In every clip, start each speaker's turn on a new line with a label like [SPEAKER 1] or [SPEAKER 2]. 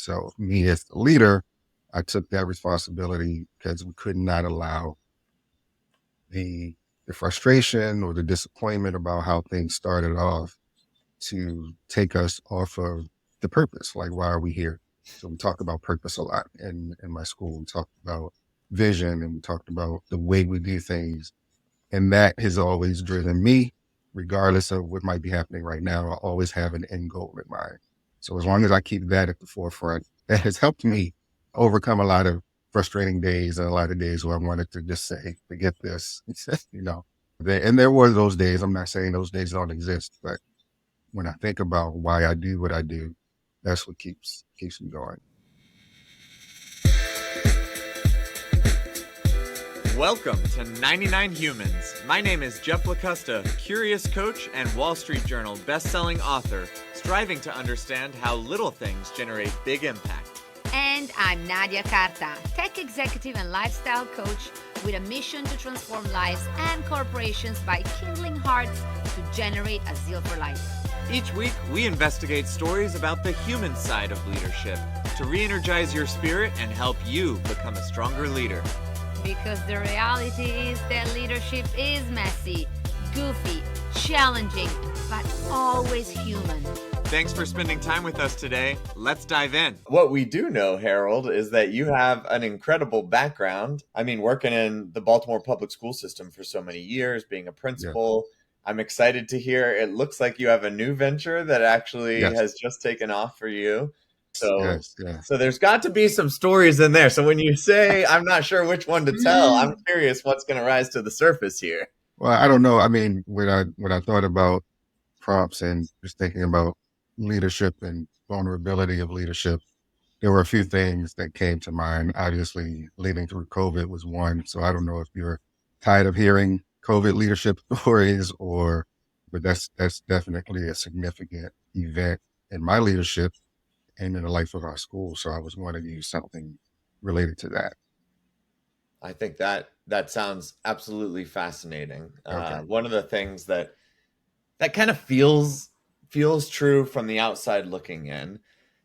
[SPEAKER 1] So me as the leader, I took that responsibility because we could not allow the the frustration or the disappointment about how things started off to take us off of the purpose. Like, why are we here? So we talk about purpose a lot in my school. We talked about vision and we talked about the way we do things. And that has always driven me, regardless of what might be happening right now. I always have an end goal in mind. So as long as I keep that at the forefront, that has helped me overcome a lot of frustrating days and a lot of days where I wanted to just say, forget this, you know. And there were those days. I'm not saying those days don't exist, but when I think about why I do what I do, that's what keeps me going.
[SPEAKER 2] Welcome to 99 Humans. My name is Jeff Lakusta, curious coach and Wall Street Journal best-selling author, striving to understand how little things generate big impact.
[SPEAKER 3] And I'm Nadia, Carta, tech executive and lifestyle coach with a mission to transform lives and corporations by kindling hearts to generate a zeal for life.
[SPEAKER 2] Each week, we investigate stories about the human side of leadership to re-energize your spirit and help you become a stronger leader.
[SPEAKER 3] Because the reality is that leadership is messy, goofy, challenging, but always human.
[SPEAKER 2] Thanks for spending time with us today. Let's dive in. What we do know, Harold, is that you have an incredible background. I mean, working in the Baltimore public school system for so many years, being a principal. Yeah. I'm excited to hear. It looks like you have a new venture that actually has just taken off for you. So there's got to be some stories in there. So when you say, I'm not sure which one to tell, I'm curious what's going to rise to the surface here.
[SPEAKER 1] Well, I don't know. I mean, when I thought about prompts and just thinking about leadership and vulnerability of leadership, there were a few things that came to mind. Obviously, leading through COVID was one. So I don't know if you're tired of hearing COVID leadership stories but that's definitely a significant event in my leadership and in the life of our school. So I was going to use something related to that.
[SPEAKER 2] I think that sounds absolutely fascinating. Okay. One of the things that kind of feels true from the outside looking in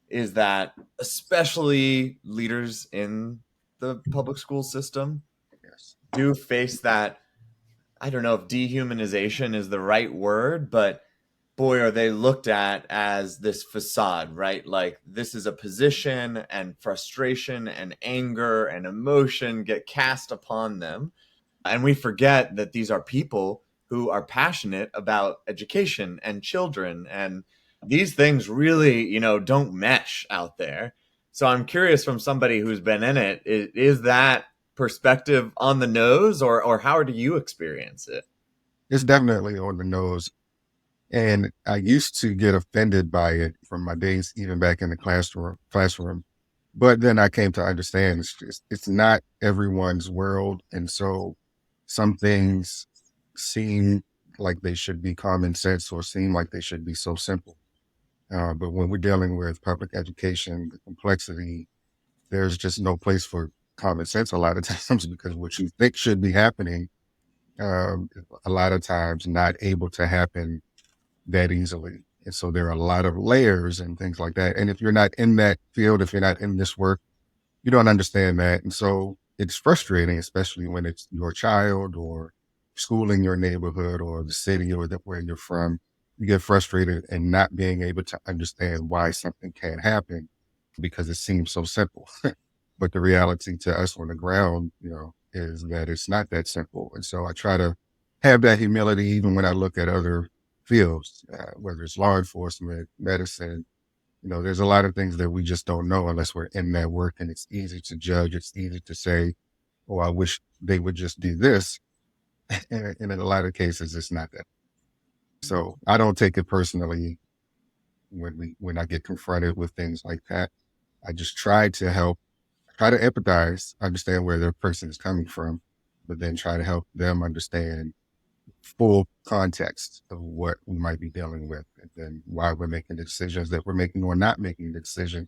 [SPEAKER 2] is that especially leaders in the public school system do face that, I don't know if dehumanization is the right word, but boy, are they looked at as this facade, right? Like this is a position, and frustration and anger and emotion get cast upon them. And we forget that these are people who are passionate about education and children. And these things really, don't mesh out there. So I'm curious, from somebody who's been in it, is that perspective on the nose, or how do you experience it?
[SPEAKER 1] It's definitely on the nose. And I used to get offended by it from my days, even back in the classroom. But then I came to understand it's not everyone's world. And so some things seem like they should be common sense or seem like they should be so simple. But when we're dealing with public education, the complexity, there's just no place for common sense a lot of times, because what you think should be happening, a lot of times not able to happen that easily. And so there are a lot of layers and things like that. And if you're not in that field, if you're not in this work, you don't understand that. And so it's frustrating, especially when it's your child or school in your neighborhood or the city or where you're from. You get frustrated and not being able to understand why something can't happen because it seems so simple. But the reality to us on the ground, is that it's not that simple. And so I try to have that humility even when I look at other fields, whether it's law enforcement, medicine. There's a lot of things that we just don't know unless we're in that work, and it's easy to judge. It's easy to say, oh, I wish they would just do this. And in a lot of cases, it's not that. So I don't take it personally when I get confronted with things like that. I just try to empathize, understand where the person is coming from, but then try to help them understand full context of what we might be dealing with, and then why we're making the decisions that we're making or not making the decision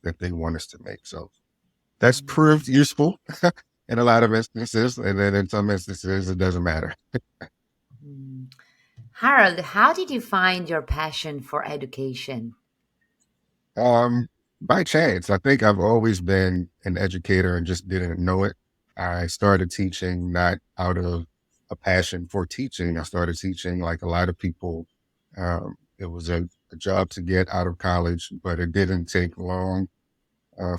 [SPEAKER 1] that they want us to make. So that's proved useful in a lot of instances, and then in some instances it doesn't matter.
[SPEAKER 3] Harold, how did you find your passion for education?
[SPEAKER 1] By chance. I think I've always been an educator and just didn't know it. I started teaching not out of a passion for teaching. I started teaching like a lot of people. It was a job to get out of college, but it didn't take long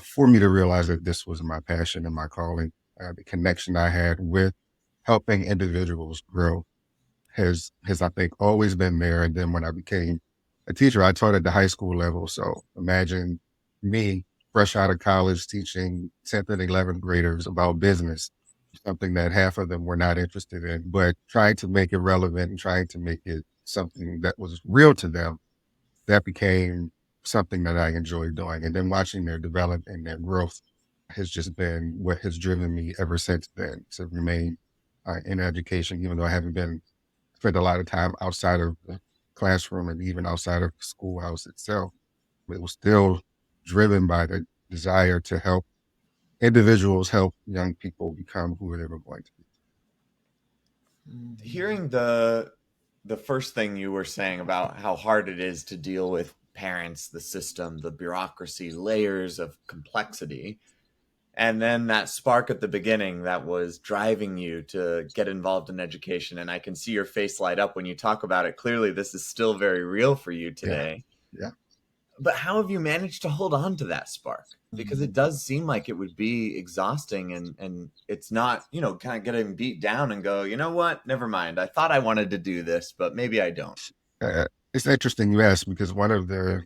[SPEAKER 1] for me to realize that this was my passion and my calling. The connection I had with helping individuals grow has I think always been there. And then when I became a teacher, I taught at the high school level. So imagine me fresh out of college teaching 10th and 11th graders about business, something that half of them were not interested in, but trying to make it relevant and trying to make it something that was real to them. That became something that I enjoyed doing. And then watching their development and their growth has just been what has driven me ever since then to remain in education, even though I haven't been spent a lot of time outside of the classroom and even outside of the schoolhouse itself. It was still driven by the desire to help individuals, help young people become who they were going to be.
[SPEAKER 2] Hearing the first thing you were saying about how hard it is to deal with parents, the system, the bureaucracy, layers of complexity, and then that spark at the beginning that was driving you to get involved in education, and I can see your face light up when you talk about it. Clearly this is still very real for you
[SPEAKER 1] Yeah.
[SPEAKER 2] today.
[SPEAKER 1] Yeah.
[SPEAKER 2] But how have you managed to hold on to that spark? Because it does seem like it would be exhausting, and it's not, kind of getting beat down and go, you know what, never mind, I thought I wanted to do this, but maybe I don't.
[SPEAKER 1] It's interesting you asked because one of the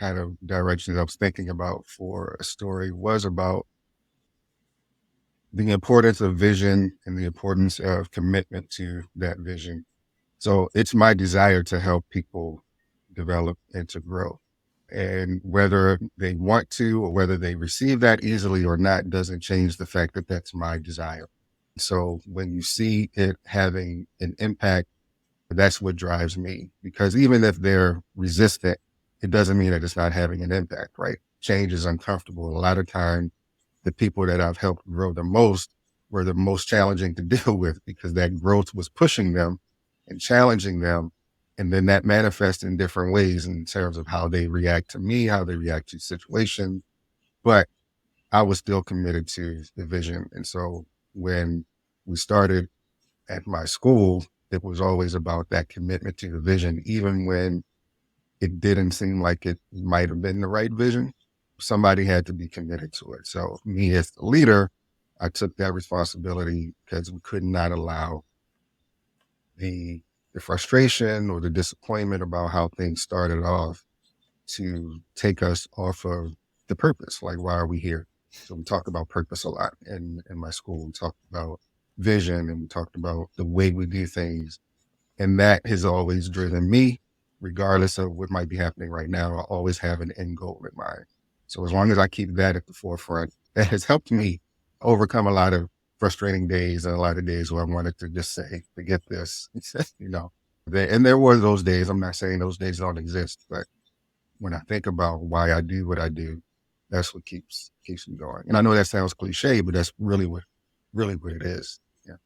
[SPEAKER 1] kind of directions I was thinking about for a story was about the importance of vision and the importance of commitment to that vision. So it's my desire to help people develop and to grow. And whether they want to or whether they receive that easily or not doesn't change the fact that that's my desire. So when you see it having an impact, that's what drives me. Because even if they're resistant, it doesn't mean that it's not having an impact, right? Change is uncomfortable. A lot of time, the people that I've helped grow the most were the most challenging to deal with because that growth was pushing them and challenging them. And then that manifests in different ways in terms of how they react to me, how they react to situations. But I was still committed to the vision. And so when we started at my school, it was always about that commitment to the vision, even when it didn't seem like it might have been the right vision. Somebody had to be committed to it. So me as the leader, I took that responsibility because we could not allow the frustration or the disappointment about how things started off to take us off of the purpose. Like, why are we here? So we talked about purpose a lot in my school. We talked about vision and we talked about the way we do things. And that has always driven me, regardless of what might be happening right now. I always have an end goal in mind. So as long as I keep that at the forefront, that has helped me overcome a lot of frustrating days and a lot of days where I wanted to just say, forget this, And there were those days. I'm not saying those days don't exist, but when I think about why I do what I do, that's what keeps me going. And I know that sounds cliche, but that's really what it is. Yeah.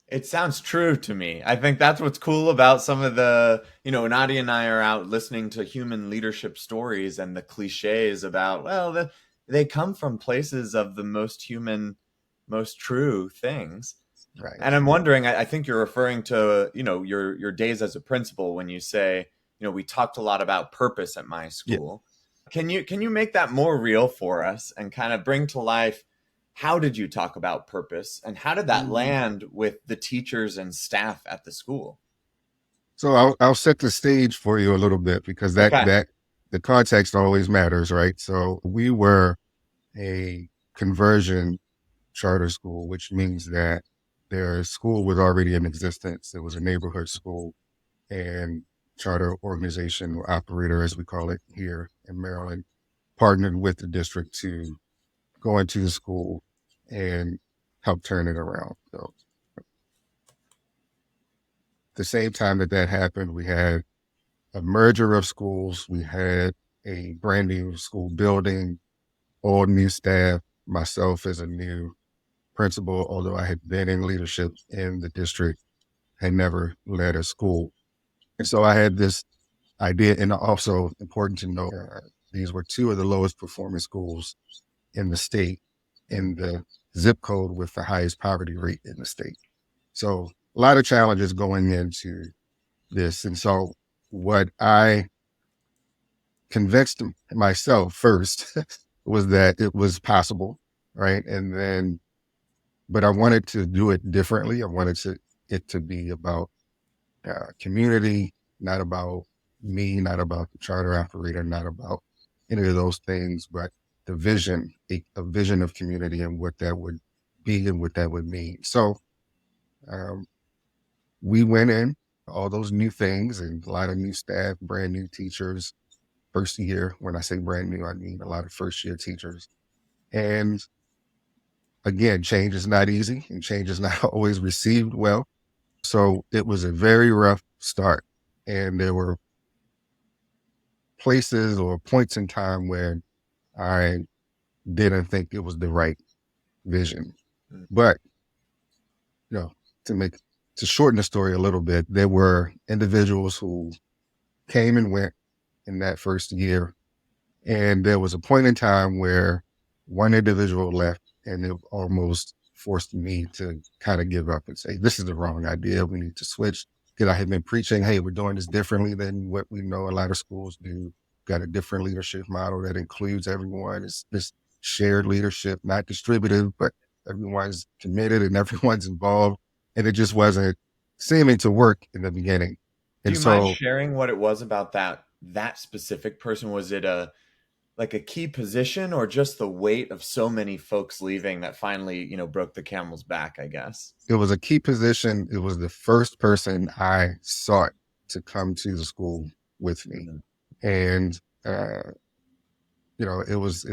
[SPEAKER 2] It sounds true to me. I think that's what's cool about some of the, Nadia and I are out listening to human leadership stories, and the cliches about, well, they come from places of the most human, most true things.
[SPEAKER 1] Right.
[SPEAKER 2] And I'm wondering, I think you're referring to, your days as a principal when you say, we talked a lot about purpose at my school. Yeah. Can you make that more real for us and kind of bring to life, how did you talk about purpose and how did that land with the teachers and staff at the school?
[SPEAKER 1] So I'll set the stage for you a little bit because that the context always matters, right? So we were a conversion charter school, which means that their school was already in existence. It was a neighborhood school and charter organization or operator, as we call it here in Maryland, partnered with the district to go into the school and help turn it around. So at the same time that happened, we had a merger of schools. We had a brand new school building, all new staff, myself as a new principal, although I had been in leadership in the district, had never led a school. And so I had this idea, and also important to know, These were two of the lowest performing schools in the state, in the zip code with the highest poverty rate in the state. So a lot of challenges going into this. And so what I convinced myself first was that it was possible, right? And then, but I wanted to do it differently. I wanted it to be about community, not about me, not about the charter operator, not about any of those things, but the vision, a vision of community and what that would be and what that would mean. So we went in, all those new things and a lot of new staff, brand new teachers, first year. When I say brand new, I mean a lot of first year teachers. And again, change is not easy and change is not always received well. So it was a very rough start. And there were places or points in time where I didn't think it was the right vision. But, you know, to shorten the story a little bit, there were individuals who came and went in that first year. And there was a point in time where one individual left and it almost forced me to kind of give up and say, this is the wrong idea. We need to switch. Because I had been preaching, hey, we're doing this differently than what we know a lot of schools do. Got a different leadership model that includes everyone. It's this shared leadership, not distributive, but everyone's committed and everyone's involved. And it just wasn't seeming to work in the beginning.
[SPEAKER 2] Do
[SPEAKER 1] And
[SPEAKER 2] you
[SPEAKER 1] so,
[SPEAKER 2] mind sharing what it was about that specific person? Was it a key position or just the weight of so many folks leaving that finally, broke the camel's back, I guess?
[SPEAKER 1] it was a key position. It was the first person I sought to come to the school with me. Mm-hmm. And, it was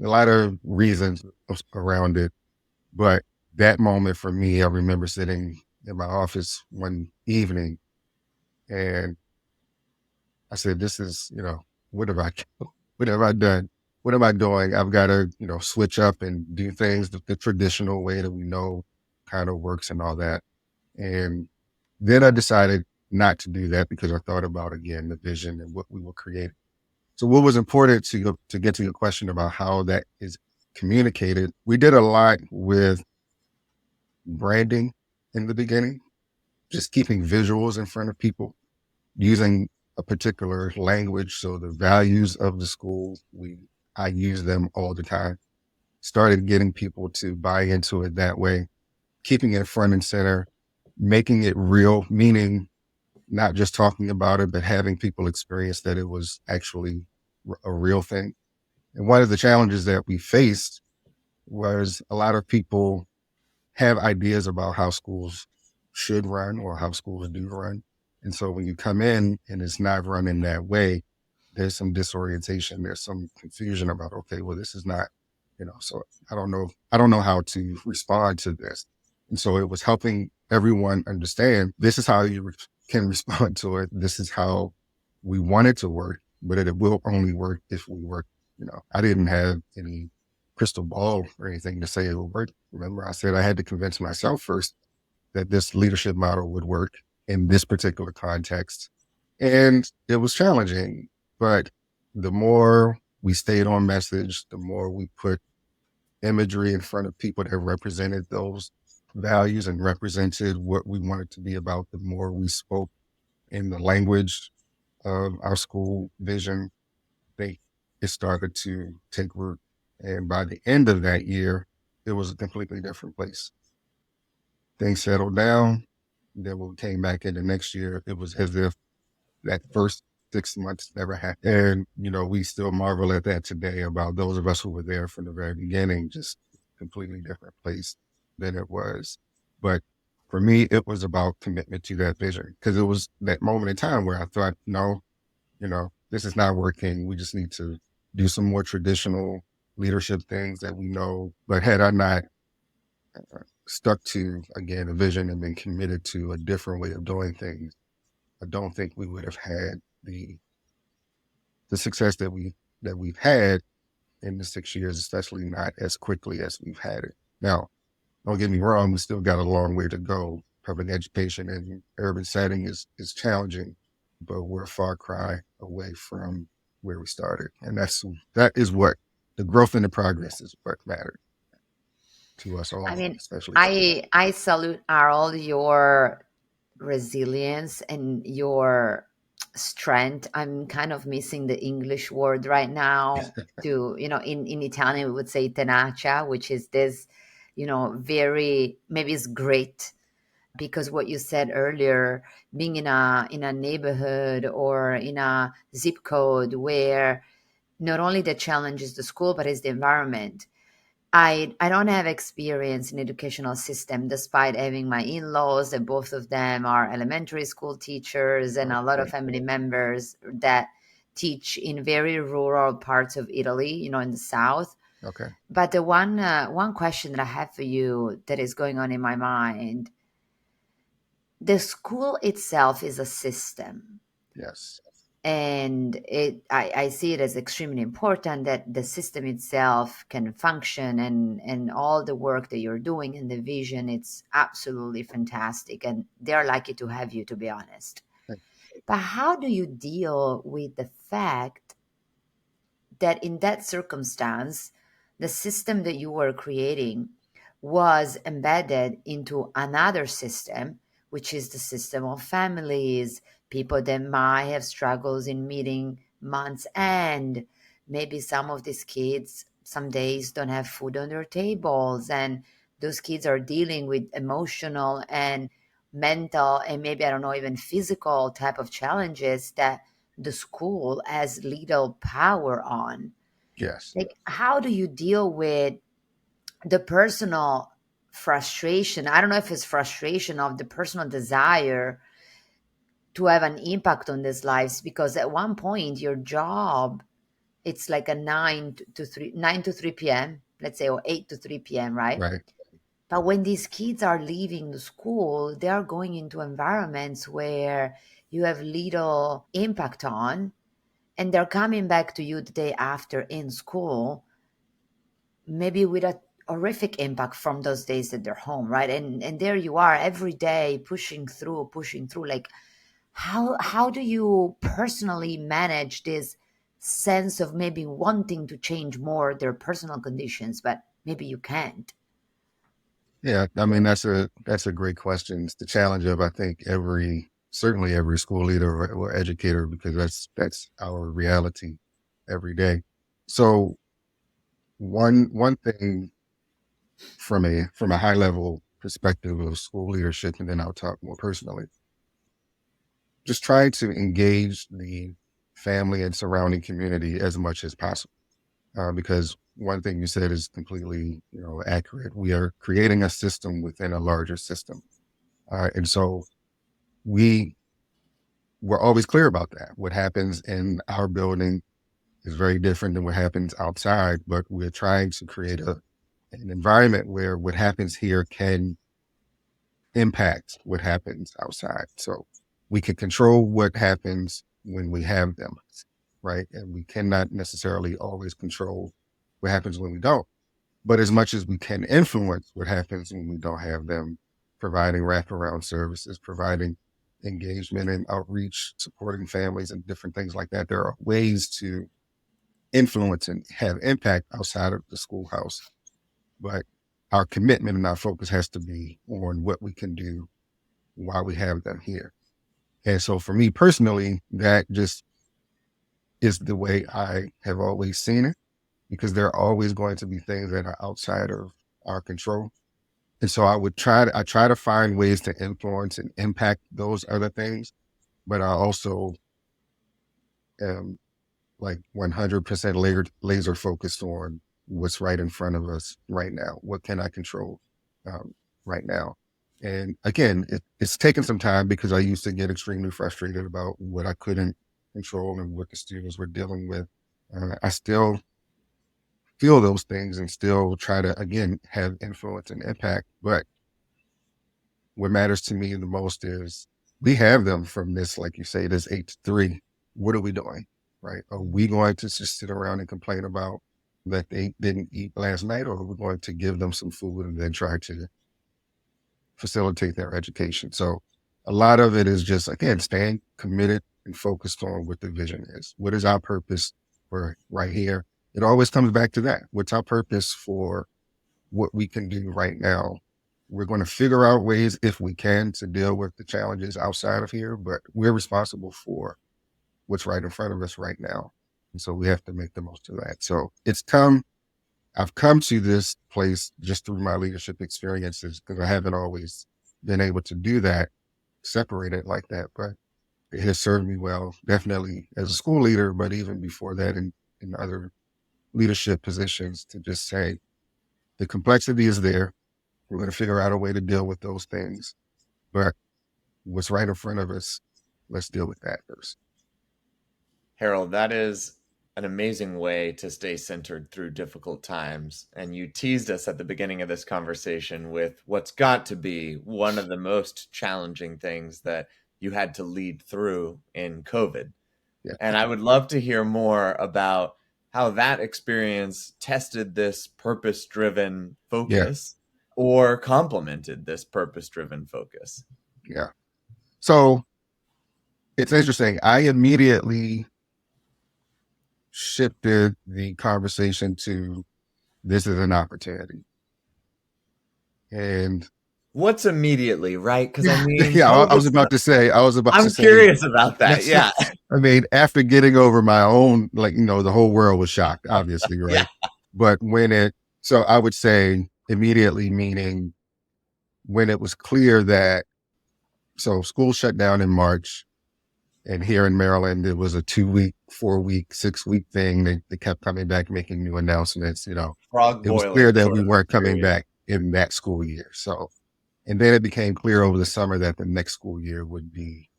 [SPEAKER 1] a lot of reasons around it. But that moment for me, I remember sitting in my office one evening and I said, this is, what have I done? What am I doing? I've got to, switch up and do things the traditional way that we know kind of works and all that. And then I decided not to do that because I thought about, again, the vision and what we were creating. So what was important to get to your question about how that is communicated, we did a lot with branding in the beginning, just keeping visuals in front of people, using a particular language. So the values of the school, I use them all the time. Started getting people to buy into it that way, keeping it front and center, making it real, meaning not just talking about it, but having people experience that it was actually a real thing. And one of the challenges that we faced was a lot of people have ideas about how schools should run or how schools do run. And so when you come in and it's not run in that way, there's some disorientation. There's some confusion about, okay, well, this is not, so I don't know how to respond to this. And so it was helping everyone understand this is how you can respond to it. This is how we want it to work, but it will only work if we work. I didn't have any crystal ball or anything to say it will work. Remember, I said I had to convince myself first that this leadership model would work in this particular context. And it was challenging, but the more we stayed on message, the more we put imagery in front of people that represented those values and represented what we wanted to be about, the more we spoke in the language of our school vision, it started to take root. And by the end of that year, it was a completely different place. Things settled down. Then when we came back in the next year, it was as if that first 6 months never happened. And, we still marvel at that today about those of us who were there from the very beginning, just completely different place than it was. But for me, it was about commitment to that vision because it was that moment in time where I thought, no, this is not working. We just need to do some more traditional leadership things that we know. But had I not stuck to, again, a vision and been committed to a different way of doing things, I don't think we would have had the success that we've had in the 6 years, especially not as quickly as we've had it. Now, don't get me wrong, we still got a long way to go. Public education in urban setting is challenging, but we're a far cry away from where we started. And that is what the growth and the progress is what mattered to us
[SPEAKER 4] I
[SPEAKER 1] all,
[SPEAKER 4] mean,
[SPEAKER 1] especially.
[SPEAKER 4] I salute all your resilience and your strength. I'm kind of missing the English word right now to, in Italian, we would say tenacia, which is this, very, maybe it's great because what you said earlier, being in a neighborhood or in a zip code where not only the challenge is the school, but it's the environment. I don't have experience in educational system, despite having my in-laws, and both of them are elementary school teachers, and a lot of family members that teach in very rural parts of Italy, in the south.
[SPEAKER 1] Okay.
[SPEAKER 4] But the one question that I have for you that is going on in my mind, the school itself is a system.
[SPEAKER 1] Yes.
[SPEAKER 4] And I see it as extremely important that the system itself can function, and all the work that you're doing and the vision, it's absolutely fantastic. And they're lucky to have you, to be honest. But how do you deal with the fact that in that circumstance, the system that you were creating was embedded into another system, which is the system of families, people that might have struggles in meeting month's end. Maybe some of these kids, some days, don't have food on their tables, and those kids are dealing with emotional and mental and maybe, I don't know, even physical type of challenges that the school has little power on.
[SPEAKER 1] Yes.
[SPEAKER 4] Like, how do you deal with the personal frustration? I don't know if it's frustration of the personal desire to have an impact on these lives, because at one point your job, it's like a 9 to 3 p.m., let's say, or 8 to 3 p.m., right?
[SPEAKER 1] Right.
[SPEAKER 4] But when these kids are leaving the school, they are going into environments where you have little impact on, and they're coming back to you the day after in school, maybe with a horrific impact from those days that they're home, right? And there you are every day pushing through. Like, how do you personally manage this sense of maybe wanting to change more their personal conditions, but maybe you can't?
[SPEAKER 1] Yeah. I mean, that's a great question. It's the challenge of, I think, certainly every school leader or educator, because that's our reality every day. So one thing from a high level perspective of school leadership, and then I'll talk more personally, just try to engage the family and surrounding community as much as possible. Because one thing you said is completely, accurate. We are creating a system within a larger system. And so we're always clear about that. What happens in our building is very different than what happens outside, but we're trying to create an environment where what happens here can impact what happens outside. So we can control what happens when we have them, right? And we cannot necessarily always control what happens when we don't. But as much as we can influence what happens when we don't have them, providing wraparound services, providing engagement and outreach, supporting families and different things like that, there are ways to influence and have impact outside of the schoolhouse. But our commitment and our focus has to be on what we can do while we have them here. And so for me personally, that just is the way I have always seen it, because there are always going to be things that are outside of our control. And so I try to find ways to influence and impact those other things, but I also am like 100% laser focused on what's right in front of us right now. What can I control right now? And again, it's taken some time, because I used to get extremely frustrated about what I couldn't control and what the students were dealing with. I still feel those things and still try to, again, have influence and impact. But what matters to me the most is we have them from this, like you say, this 8 to 3. What are we doing? Right? Are we going to just sit around and complain about that they didn't eat last night, or are we going to give them some food and then try to facilitate their education? So a lot of it is just, again, staying committed and focused on what the vision is. What is our purpose we're right here. It always comes back to that. What's our purpose for what we can do right now? We're going to figure out ways, if we can, to deal with the challenges outside of here, but we're responsible for what's right in front of us right now. And so we have to make the most of that. So I've come to this place just through my leadership experiences, because I haven't always been able to do that, separate it like that. But it has served me well, definitely as a school leader, but even before that in other leadership positions, to just say the complexity is there. We're going to figure out a way to deal with those things. But what's right in front of us, let's deal with that first.
[SPEAKER 2] Harold, that is an amazing way to stay centered through difficult times. And you teased us at the beginning of this conversation with what's got to be one of the most challenging things that you had to lead through in COVID.
[SPEAKER 1] Yeah.
[SPEAKER 2] And I would love to hear more about how that experience tested this purpose-driven focus or complemented this purpose-driven focus.
[SPEAKER 1] Yeah. So it's interesting. I immediately shifted the conversation to, this is an opportunity. And
[SPEAKER 2] what's immediately, right? Because I mean,
[SPEAKER 1] yeah, I was about to say,
[SPEAKER 2] I'm curious about that. Yeah.
[SPEAKER 1] I mean, after getting over my own, the whole world was shocked, obviously, right?
[SPEAKER 2] Yeah.
[SPEAKER 1] But so I would say immediately, meaning when it was clear that, so school shut down in March, and here in Maryland, it was a 2-week, 4-week, 6-week thing. They kept coming back, making new announcements, It was clear that we weren't coming back in that school year. So, and then it became clear over the summer that the next school year would be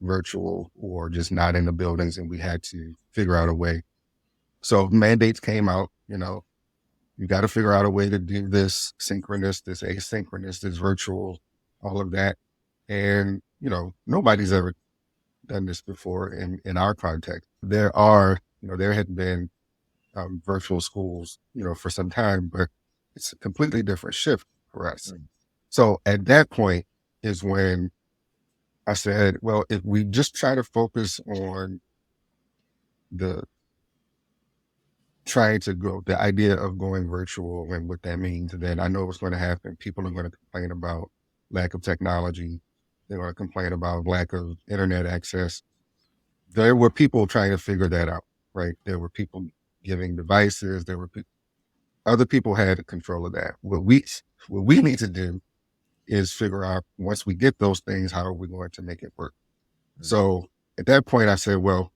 [SPEAKER 1] virtual or just not in the buildings, and we had to figure out a way. So mandates came out, you got to figure out a way to do this synchronous, this asynchronous, this virtual, all of that. And, nobody's ever done this before in our context. There had been virtual schools, for some time, but it's a completely different shift for us. Mm-hmm. So at that point is when I said, well, if we just try to focus on the idea of going virtual and what that means, then I know what's going to happen. People are going to complain about lack of technology. They're going to complain about lack of internet access. There were people trying to figure that out, right? There were people giving devices. Other people had control of that. What we need to do is figure out, once we get those things, how are we going to make it work? Mm-hmm. So at that point I said, well,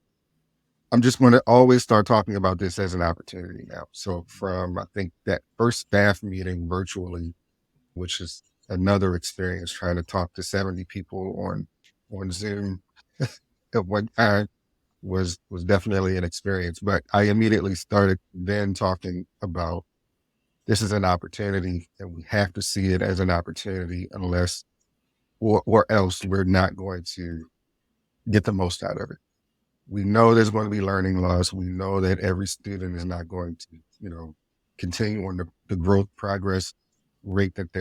[SPEAKER 1] I'm just going to always start talking about this as an opportunity now. So from, I think, that first staff meeting virtually, which is another experience, trying to talk to 70 people on Zoom at one time, was definitely an experience. But I immediately started then talking about, this is an opportunity, and we have to see it as an opportunity, unless or else we're not going to get the most out of it. We know there's going to be learning loss. We know that every student is not going to, continue on the growth progress rate that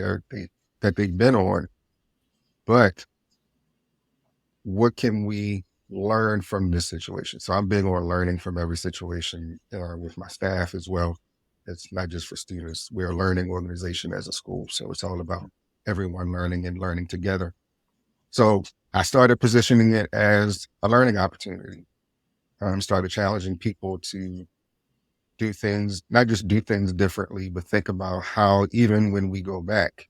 [SPEAKER 1] they've been on. But what can we learn from this situation? So I'm big on learning from every situation with my staff as well. It's not just for students. We're a learning organization as a school. So it's all about everyone learning and learning together. So I started positioning it as a learning opportunity. Started challenging people to do things, not just do things differently, but think about how, even when we go back,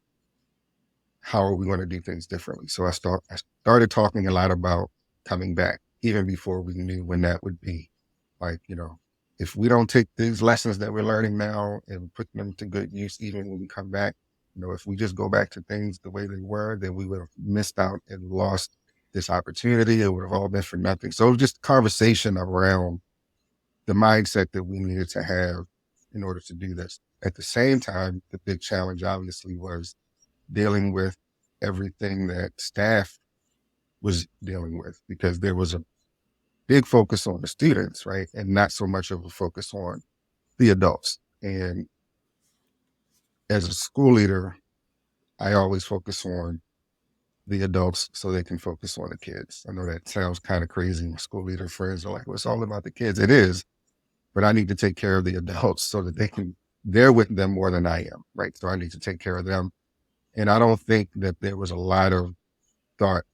[SPEAKER 1] how are we going to do things differently? So I started talking a lot about coming back, even before we knew when that would be. If we don't take these lessons that we're learning now and put them to good use, even when we come back, if we just go back to things the way they were, then we would have missed out and lost this opportunity. It would have all been for nothing. So it was just conversation around the mindset that we needed to have in order to do this. At the same time, the big challenge obviously was dealing with everything that staff was dealing with, because there was a big focus on the students, right? And not so much of a focus on the adults. And as a school leader, I always focus on the adults so they can focus on the kids. I know that sounds kind of crazy. My school leader friends are like, well, it's all about the kids. It is, but I need to take care of the adults so that they're with them more than I am, right? So I need to take care of them. And I don't think that there was a lot of thought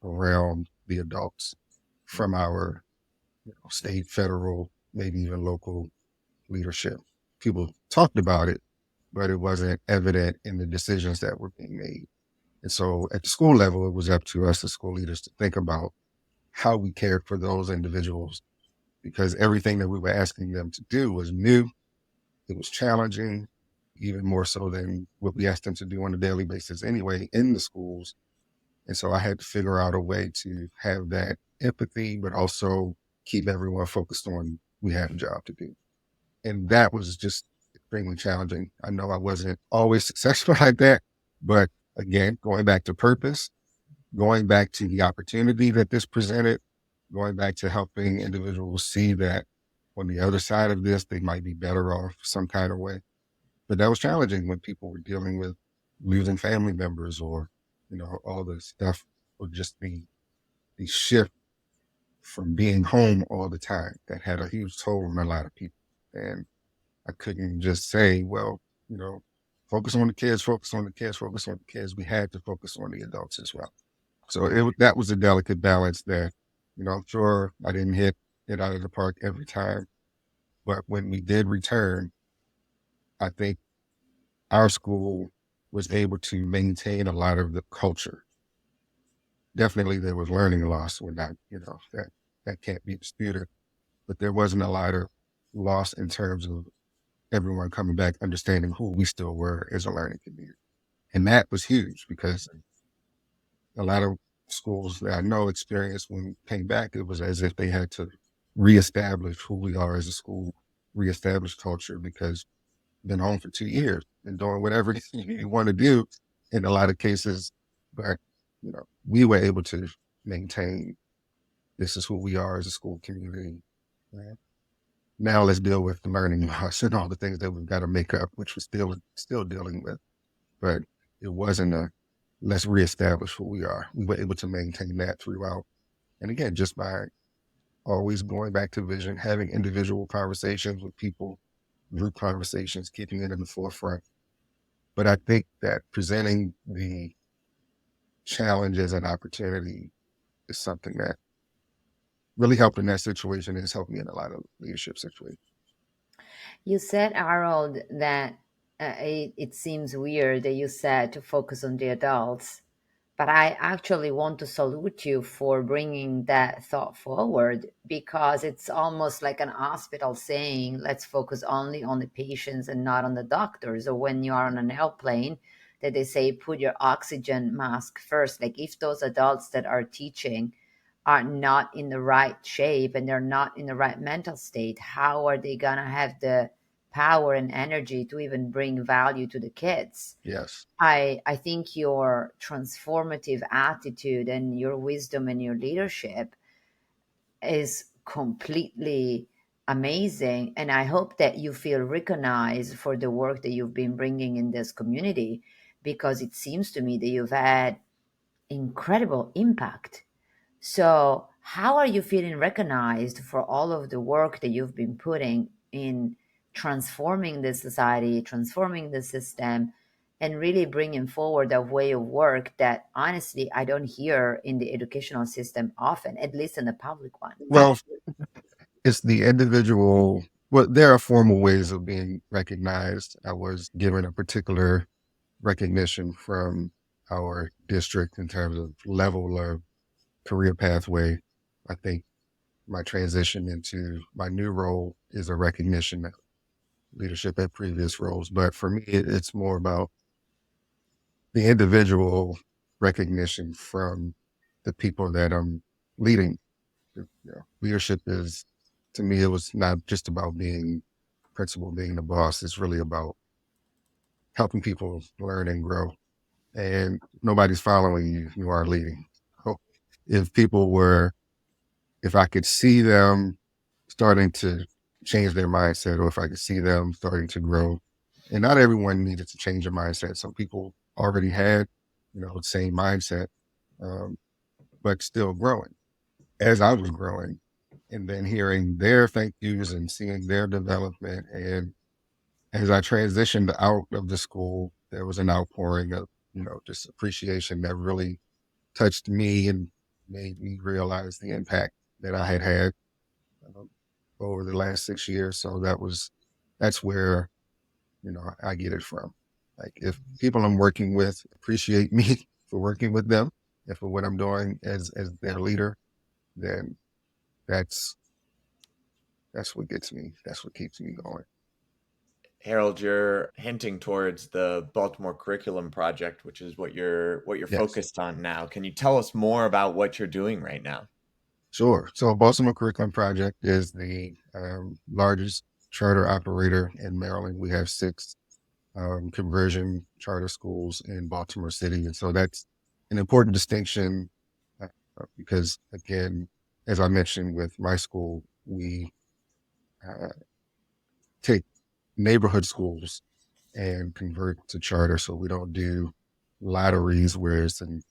[SPEAKER 1] around the adults from our state, federal, maybe even local leadership. People talked about it, but it wasn't evident in the decisions that were being made. And so at the school level, it was up to us as school leaders to think about how we cared for those individuals, because everything that we were asking them to do was new. It was challenging, even more so than what we asked them to do on a daily basis anyway in the schools. And so I had to figure out a way to have that empathy, but also keep everyone focused on we have a job to do. And that was just extremely challenging. I know I wasn't always successful like that, but again, going back to purpose, going back to the opportunity that this presented, going back to helping individuals see that on the other side of this, they might be better off some kind of way. But that was challenging when people were dealing with losing family members or, all the stuff, or just the shift from being home all the time that had a huge toll on a lot of people. And I couldn't just say, well, focus on the kids, focus on the kids, focus on the kids. We had to focus on the adults as well. So that was a delicate balance that, I'm sure I didn't hit it out of the park every time. But when we did return, I think our school was able to maintain a lot of the culture. Definitely there was learning loss. We're not, that can't be disputed. But there wasn't a lot of loss in terms of everyone coming back, understanding who we still were as a learning community. And that was huge because a lot of schools that I know experienced when we came back, it was as if they had to reestablish who we are as a school, reestablish culture, because been home for 2 years and doing whatever you want to do in a lot of cases. But, we were able to maintain this is who we are as a school community. Right? Now let's deal with the learning loss and all the things that we've got to make up, which we're still dealing with. But it wasn't let's reestablish who we are. We were able to maintain that throughout. And again, just by always going back to vision, having individual conversations with people, group conversations, keeping it in the forefront. But I think that presenting the challenge as an opportunity is something that really helped in that situation and has helped me in a lot of leadership situations.
[SPEAKER 4] You said, Harold, that it seems weird that you said to focus on the adults, but I actually want to salute you for bringing that thought forward, because it's almost like an hospital saying, let's focus only on the patients and not on the doctors. Or when you are on an airplane, that they say, put your oxygen mask first. Like if those adults that are teaching are not in the right shape and they're not in the right mental state, how are they going to have the power and energy to even bring value to the kids?
[SPEAKER 1] Yes.
[SPEAKER 4] I think your transformative attitude and your wisdom and your leadership is completely amazing. And I hope that you feel recognized for the work that you've been bringing in this community, because it seems to me that you've had incredible impact. So how are you feeling recognized for all of the work that you've been putting in transforming the society, transforming the system, and really bringing forward a way of work that honestly I don't hear in the educational system often, at least in the public one?
[SPEAKER 1] Well, it's the individual. Well, there are formal ways of being recognized. I was given a particular recognition from our district in terms of level of career pathway. I think my transition into my new role is a recognition of leadership at previous roles. But for me, it's more about the individual recognition from the people that I'm leading. Leadership is, to me, it was not just about being principal, being the boss. It's really about helping people learn and grow. And nobody's following you, you are leading. So if I could see them starting to change their mindset, or if I could see them starting to grow, and not everyone needed to change their mindset. Some people already had, the same mindset, but still growing. As I was growing, and then hearing their thank yous and seeing their development. And as I transitioned out of the school, there was an outpouring of, just appreciation that really touched me and made me realize the impact that I had had um, over the last 6 years. So that's where, I get it from. Like if people I'm working with appreciate me for working with them and for what I'm doing as their leader, then that's what gets me. That's what keeps me going.
[SPEAKER 2] Harold, you're hinting towards the Baltimore Curriculum Project, which is what you're
[SPEAKER 1] Yes,
[SPEAKER 2] focused on now. Can you tell us more about what you're doing right now?
[SPEAKER 1] sure. So Baltimore Curriculum Project is the largest charter operator in Maryland. We have six conversion charter schools in Baltimore City. And so that's an important distinction because, again, as I mentioned with my school, we uh, take neighborhood schools and convert to charter. So we don't do lotteries where it's an,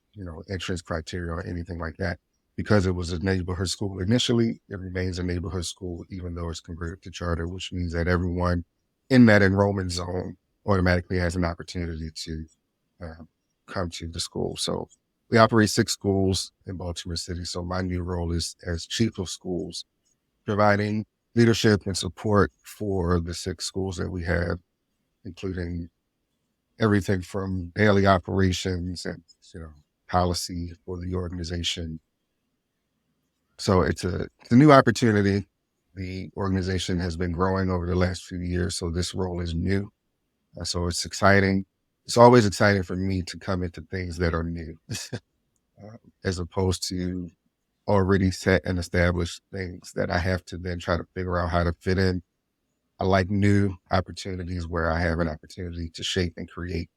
[SPEAKER 1] entrance criteria or anything like that. Because it was a neighborhood school initially, it remains a neighborhood school, even though it's converted to charter, which means that everyone in that enrollment zone automatically has an opportunity to uh, come to the school. So we operate six schools in Baltimore City. So my new role is as chief of schools, providing leadership and support for the six schools that we have, including everything from daily operations and, policy for the organization. So it's a new opportunity. The organization has been growing over the last few years, so this role is new. So it's exciting. It's always exciting for me to come into things that are new, as opposed to already set and established things that I have to then try to figure out how to fit in. I like new opportunities where I have an opportunity to shape and create.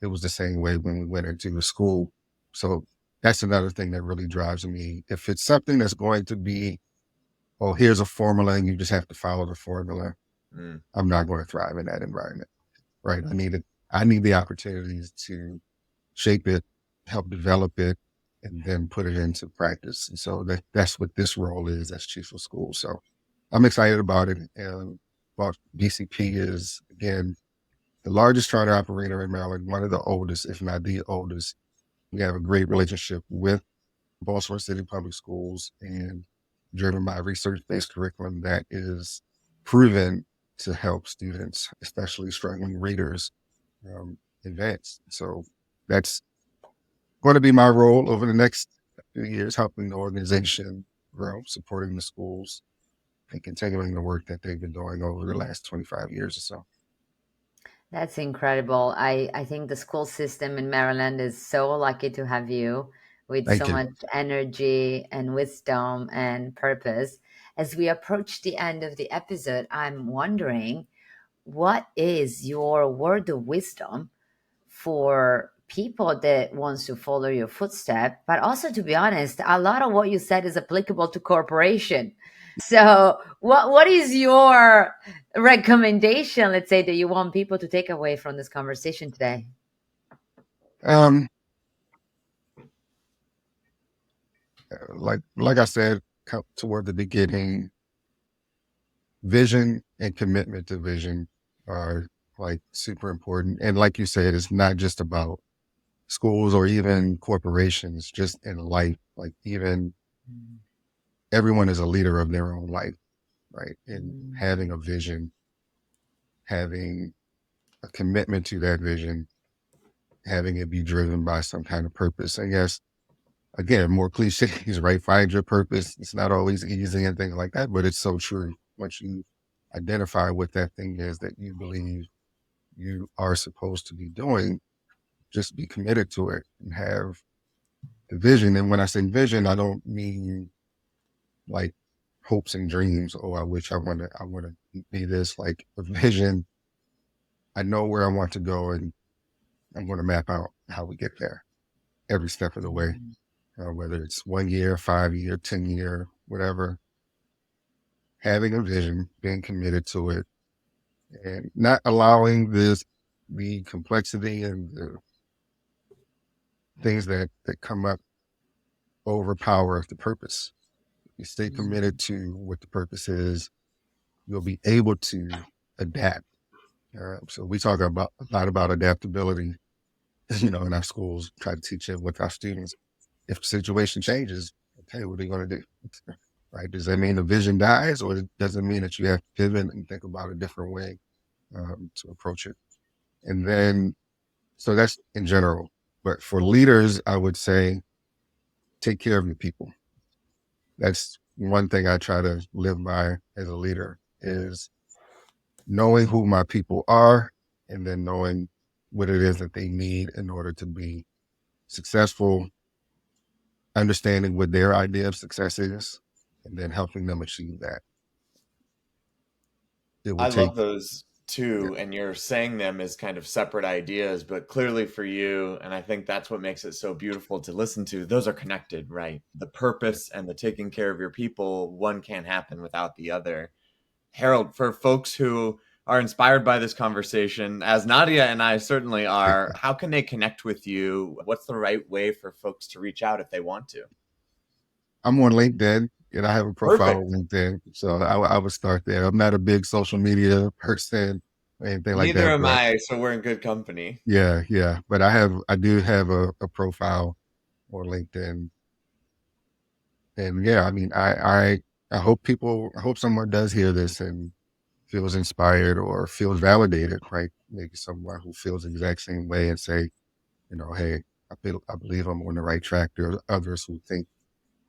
[SPEAKER 1] It was the same way when we went into the school. So that's another thing that really drives me. If it's something that's going to be, oh, here's a formula and you just have to follow the formula,
[SPEAKER 2] Mm.
[SPEAKER 1] I'm not going to thrive in that environment, right? I need the opportunities to shape it, help develop it, and then put it into practice. And so that's what this role is as chief of school. So I'm excited about it. And BCP is, again, the largest charter operator in Maryland, one of the oldest, if not the oldest. We have a great relationship with Baltimore City Public Schools and driven by research-based curriculum that is proven to help students, especially struggling readers, advance. So that's going to be my role over the next few years, helping the organization grow, supporting the schools, and continuing the work that they've been doing over the last 25 years or so.
[SPEAKER 4] That's incredible. I think the school system in Maryland is so lucky to have you with
[SPEAKER 1] Thank
[SPEAKER 4] so
[SPEAKER 1] you.
[SPEAKER 4] much energy and wisdom and purpose. As we approach the end of the episode, I'm wondering, what is your word of wisdom for people that wants to follow your footstep? But also, to be honest, a lot of what you said is applicable to corporation. So what is your recommendation, let's say, that you want people to take away from this conversation today?
[SPEAKER 1] Um, like I said toward the beginning, vision and commitment to vision are like super important. And like you said, it's not just about schools or even corporations, just in life. Like even everyone is a leader of their own life, right? And having a vision, having a commitment to that vision, having it be driven by some kind of purpose. And yes, again, more cliches, right? Find your purpose. It's not always easy and things like that, but it's so true. Once you identify what that thing is that you believe you are supposed to be doing, just be committed to it and have the vision. And when I say vision, I don't mean like hopes and dreams. Oh, I want to be this. Like a vision. I know where I want to go, and I'm going to map out how we get there every step of the way. Whether it's 1 year, 5 year, 10 year, whatever. Having a vision, being committed to it, and not allowing the complexity and the things that come up overpower the purpose. you stay committed to what the purpose is, you'll be able to adapt. So we talk about a lot about adaptability, in our schools, try to teach it with our students. If the situation changes, okay, what are you going to do? Right? Does that mean the vision dies, or does it mean that you have to pivot and think about a different way to approach it? And then, so that's in general. But for leaders, I would say take care of your people. That's one thing I try to live by as a leader is knowing who my people are and then knowing what it is that they need in order to be successful, understanding what their idea of success is, and then helping them achieve that. It will
[SPEAKER 2] I
[SPEAKER 1] take,
[SPEAKER 2] love those
[SPEAKER 1] yeah,
[SPEAKER 2] too, and you're saying them as kind of separate ideas, but clearly for you, and I think that's what makes it so beautiful to listen to, those are connected, right? The
[SPEAKER 1] yeah.
[SPEAKER 2] purpose and the taking care of your people, one can't happen without the other. Harold, for folks who are inspired by this conversation, as Nadia and I certainly are, how can they connect with you? What's the right way for folks to reach out if they want to?
[SPEAKER 1] I'm on LinkedIn and I have a profile on
[SPEAKER 2] Perfect.
[SPEAKER 1] LinkedIn. So I would start there. I'm not a big social media person or anything like
[SPEAKER 2] Neither
[SPEAKER 1] that,
[SPEAKER 2] am
[SPEAKER 1] but
[SPEAKER 2] I, so we're in good company.
[SPEAKER 1] yeah. But I do have a profile on LinkedIn. And yeah, I mean, I I hope someone does hear this and feels inspired or feels validated, right? Maybe someone who feels the exact same way and say, hey, I believe I'm on the right track. There are others who think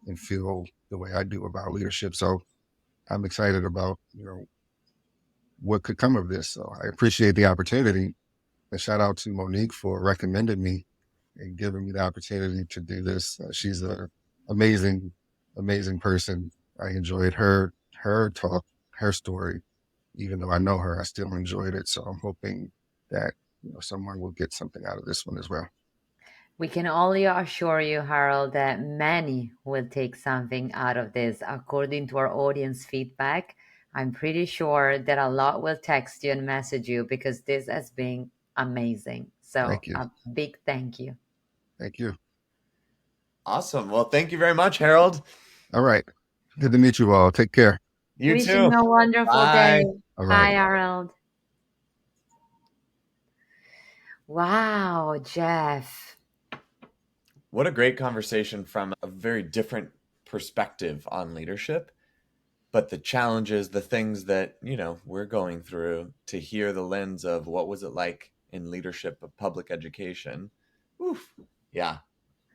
[SPEAKER 1] and feel the way I do about leadership. So I'm excited about, what could come of this. So I appreciate the opportunity. And shout out to Monique for recommending me and giving me the opportunity to do this. She's a amazing, amazing person. I enjoyed her talk, her story. Even though I know her, I still enjoyed it. So I'm hoping that someone will get something out of this one as well.
[SPEAKER 4] We can only assure you, Harold, that many will take something out of this. According to our audience feedback, I'm pretty sure that a lot will text you and message you because this has been amazing. So
[SPEAKER 1] Thank you.
[SPEAKER 4] a big thank you.
[SPEAKER 1] Thank you.
[SPEAKER 2] Awesome. Well, thank you very much, Harold.
[SPEAKER 1] All right. Good to meet you all. Take care.
[SPEAKER 2] You
[SPEAKER 4] Wishing
[SPEAKER 2] too.
[SPEAKER 4] you a wonderful day.
[SPEAKER 2] Bye.
[SPEAKER 1] All
[SPEAKER 4] Bye,
[SPEAKER 1] right.
[SPEAKER 4] Harold. Wow, Jeff.
[SPEAKER 2] What a great conversation from a very different perspective on leadership, but the challenges, the things that, we're going through, to hear the lens of what was it like in leadership of public education. Oof. Yeah.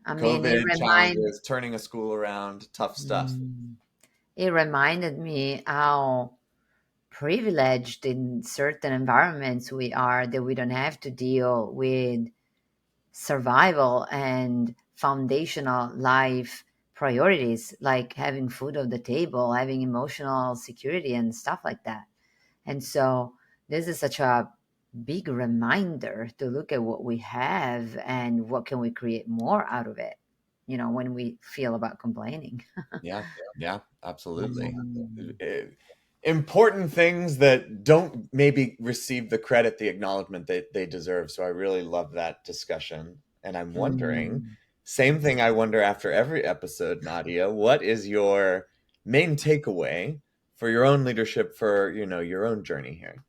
[SPEAKER 4] I mean,
[SPEAKER 2] COVID challenges, turning a school around, tough stuff.
[SPEAKER 4] it reminded me how privileged in certain environments we are that we don't have to deal with survival and foundational life priorities like having food on the table, having emotional security and stuff like that. And so this is such a big reminder to look at what we have and what can we create more out of it, when we feel about complaining.
[SPEAKER 2] Yeah, absolutely.
[SPEAKER 4] Mm.
[SPEAKER 2] Important things that don't maybe receive the credit, the acknowledgement that they deserve. So I really love that discussion. And I'm wondering,
[SPEAKER 4] Mm.
[SPEAKER 2] same thing I wonder after every episode, Nadia, what is your main takeaway for your own leadership, for, your own journey here?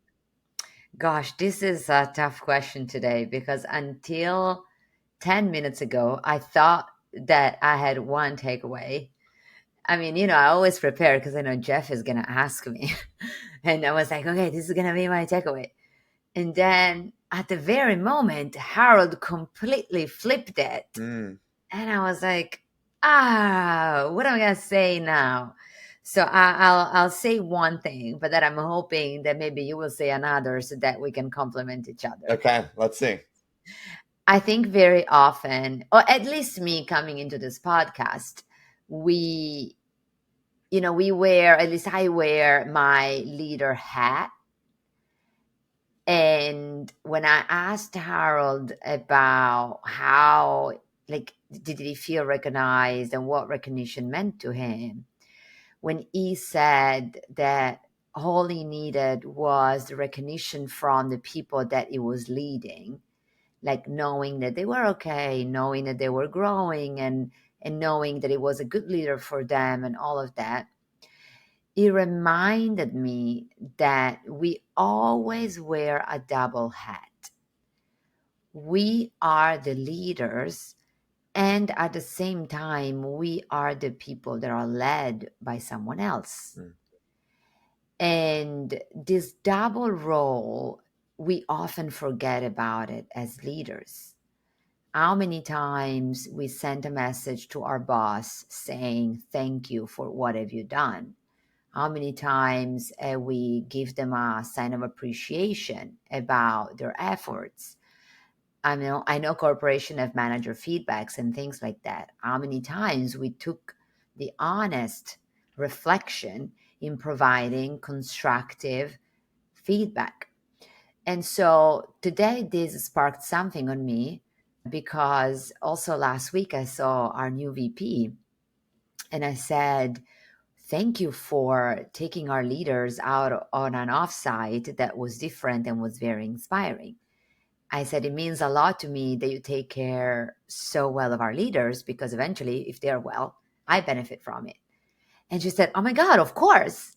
[SPEAKER 4] Gosh, this is a tough question today because until 10 minutes ago, I thought that I had one takeaway. I mean, I always prepare because I know Jeff is going to ask me. And I was like, okay, this is going to be my takeaway. And then at the very moment, Harold completely flipped it.
[SPEAKER 2] Mm,
[SPEAKER 4] And I was like, what am I going to say now? So I'll say one thing, but then I'm hoping that maybe you will say another so that we can complement each other.
[SPEAKER 2] okay, let's see.
[SPEAKER 4] I think very often, or at least me coming into this podcast, we wear, at least I wear my leader hat. And when I asked Harold about how, like, did he feel recognized and what recognition meant to him, when he said that all he needed was the recognition from the people that he was leading, like knowing that they were okay, knowing that they were growing, and knowing that it was a good leader for them and all of that, it reminded me that we always wear a double hat. We are the leaders, and at the same time, we are the people that are led by someone else.
[SPEAKER 2] Mm.
[SPEAKER 4] And this double role, we often forget about it as leaders. How many times we send a message to our boss saying, thank you for what have you done? How many times we give them a sign of appreciation about their efforts? I know corporations have manager feedbacks and things like that. How many times we took the honest reflection in providing constructive feedback. And so today this sparked something on me, because also last week I saw our new VP and I said, thank you for taking our leaders out on an offsite that was different and was very inspiring. I said, it means a lot to me that you take care so well of our leaders, because eventually, if they're well, I benefit from it. And she said, oh my God, of course.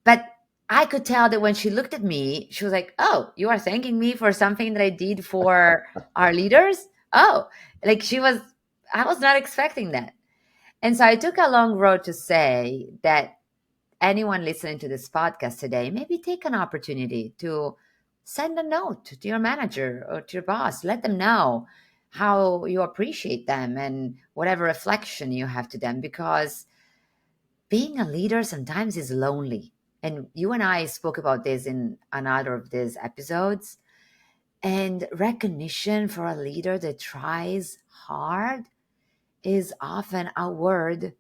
[SPEAKER 4] But I could tell that when she looked at me, she was like, oh, you are thanking me for something that I did for our leaders? Oh, like I was not expecting that. And so I took a long road to say that anyone listening to this podcast today, maybe take an opportunity to send a note to your manager or to your boss. Let them know how you appreciate them and whatever reflection you have to them, because being a leader sometimes is lonely. And you and I spoke about this in another of these episodes. And recognition for a leader that tries hard is often a word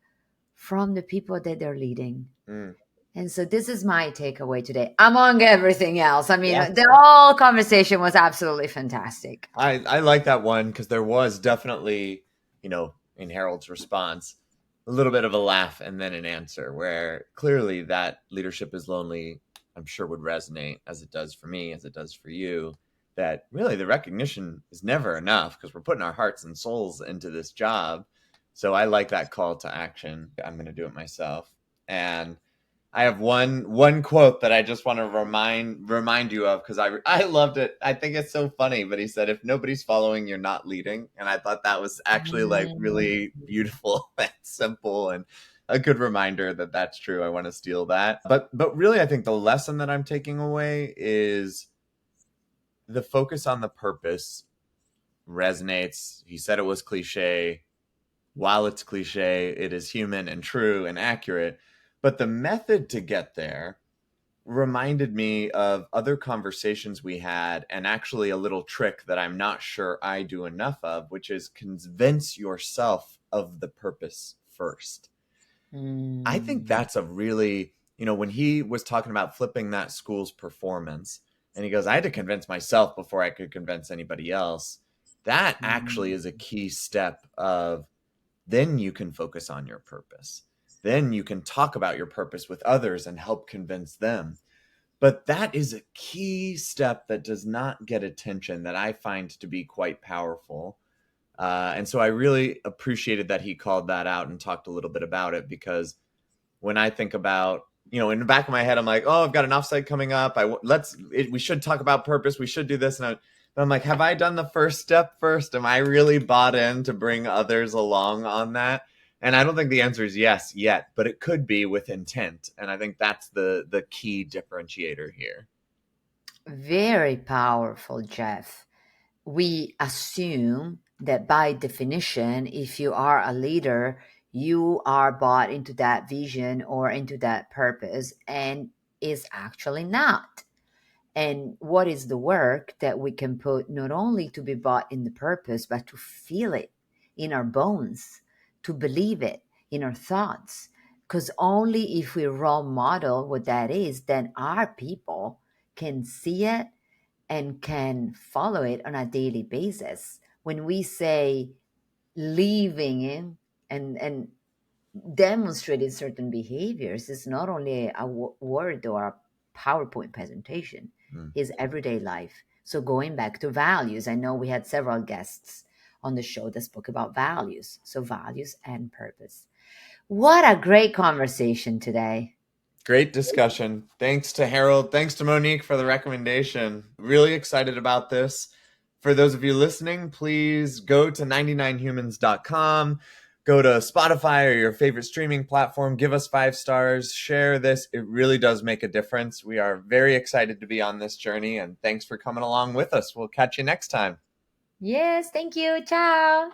[SPEAKER 4] from the people that they're leading.
[SPEAKER 2] Mm.
[SPEAKER 4] And so this is my takeaway today, among everything else. I mean,
[SPEAKER 2] Yeah.
[SPEAKER 4] the whole conversation was absolutely fantastic.
[SPEAKER 2] I like that one, because there was definitely, in Harold's response, a little bit of a laugh and then an answer, where clearly that leadership is lonely, I'm sure would resonate, as it does for me, as it does for you, that really the recognition is never enough, because we're putting our hearts and souls into this job. So I like that call to action. I'm going to do it myself. And I have one quote that I just want to remind you of, because I loved it. I think it's so funny. But he said, "If nobody's following, you're not leading." And I thought that was actually like really beautiful and simple, and a good reminder that that's true. I want to steal that. But really, I think the lesson that I'm taking away is the focus on the purpose resonates. He said it was cliche. While it's cliche, it is human and true and accurate. But the method to get there reminded me of other conversations we had, and actually a little trick that I'm not sure I do enough of, which is convince yourself of the purpose first. I think that's a really, when he was talking about flipping that school's performance, and he goes, I had to convince myself before I could convince anybody else. That actually is a key step of, then you can focus on your purpose. Then you can talk about your purpose with others and help convince them. But that is a key step that does not get attention, that I find to be quite powerful. And so I really appreciated that he called that out and talked a little bit about it, because when I think about, in the back of my head, I'm like, oh, I've got an offsite coming up. We should talk about purpose. We should do this. But I'm like, have I done the first step first? Am I really bought in to bring others along on that? And I don't think the answer is yes yet, but it could be with intent. And I think that's the key differentiator here.
[SPEAKER 4] Very powerful, Jeff. We assume that by definition, if you are a leader, you are bought into that vision or into that purpose, and is actually not. And what is the work that we can put not only to be bought in the purpose, but to feel it in our bones, to believe it in our thoughts? Because only if we role model what that is, then our people can see it and can follow it on a daily basis. When we say living in and demonstrating certain behaviors, is not only a word or a PowerPoint presentation, is everyday life. So going back to values, I know we had several guests on the show that spoke about values. So values and purpose. What a great conversation today.
[SPEAKER 2] Great discussion. Thanks to Harold. Thanks to Monique for the recommendation. Really excited about this. For those of you listening, please go to 99humans.com. Go to Spotify or your favorite streaming platform. Give us 5 stars. Share this. It really does make a difference. We are very excited to be on this journey, and thanks for coming along with us. We'll catch you next time.
[SPEAKER 4] Yes, thank you. Ciao.